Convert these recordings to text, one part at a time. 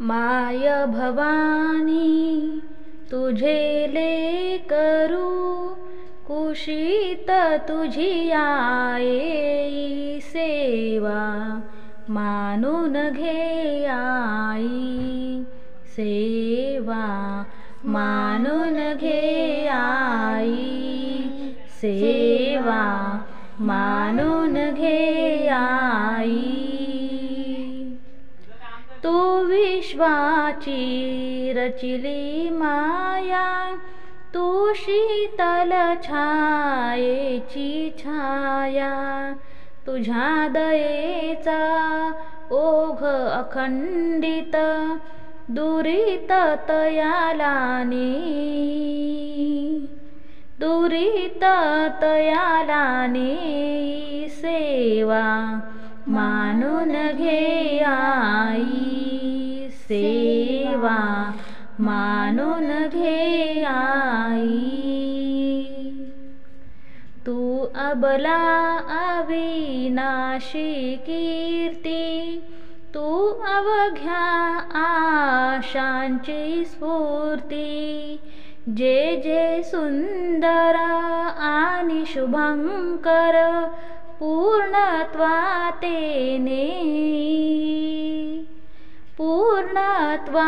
माय भवानी तुझे लेकरू, कुशीत तुझी आई सेवा, मानून घे आई सेवा, मानून घे आई सेवा, मानून घे आई। तू विश्वाची रचिली माया, तू शीतल छायेची छाया, तुझ्या दयेचा ओघ अखंडित, दुरित तयालाने, दुरित तयालाने सेवा, मानून घे आई सेवा, मानून घे आई। तू अबला अविनाशी कीर्ती, तू अवघ्या आशांची स्फूर्ती, जे जे सुंदर आणि शुभंकर पूर्णत्वातेने, पूर्णत्वातेने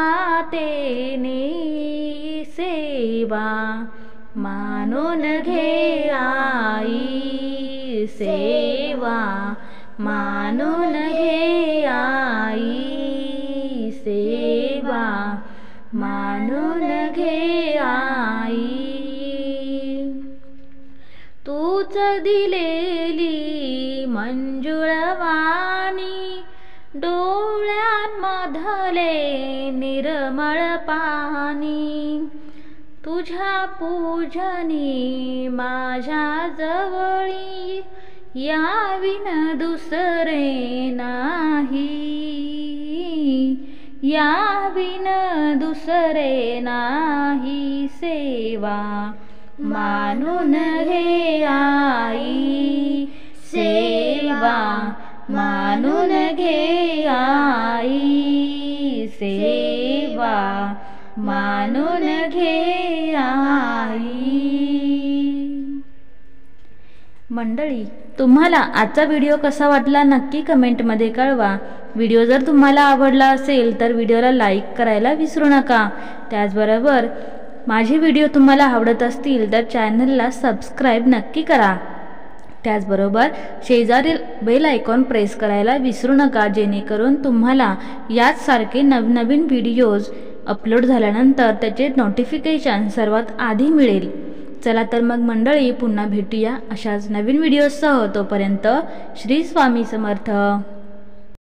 सेवा, मानून घे आई सेवा, मानून घे आई सेवा, मानून घे आई। तूच दिलेली मंजुळवाणी, डोळ्यांमधले निर्मळ पाणी, तुझ्या पूजनी माझ्या जवळी, याविन दुसरे नाही, याविन दुसरे नाही सेवा, मानून घे आई सेवा, मानून घे आई सेवा, मानून घे आई। मंडळी, तुम्हाला आजचा व्हिडिओ कसा वाटला नक्की कमेंटमध्ये कळवा। व्हिडिओ जर तुम्हाला आवडला असेल तर व्हिडिओला लाईक करायला विसरू नका। त्याचबरोबर माझे व्हिडिओ तुम्हाला आवडत असतील तर चॅनलला सबस्क्राईब नक्की करा। त्याचबरोबर शेजारील बेल आयकॉन प्रेस करायला विसरू नका, जेणेकरून तुम्हाला याच सारखे नवनवीन व्हिडिओज अपलोड झाल्यानंतर त्याचे नोटिफिकेशन सर्वात आधी मिळेल। चला तर मग मंडळी, पुन्हा भेटूया अशाच नवीन व्हिडिओसह। तोपर्यंत श्री स्वामी समर्थ।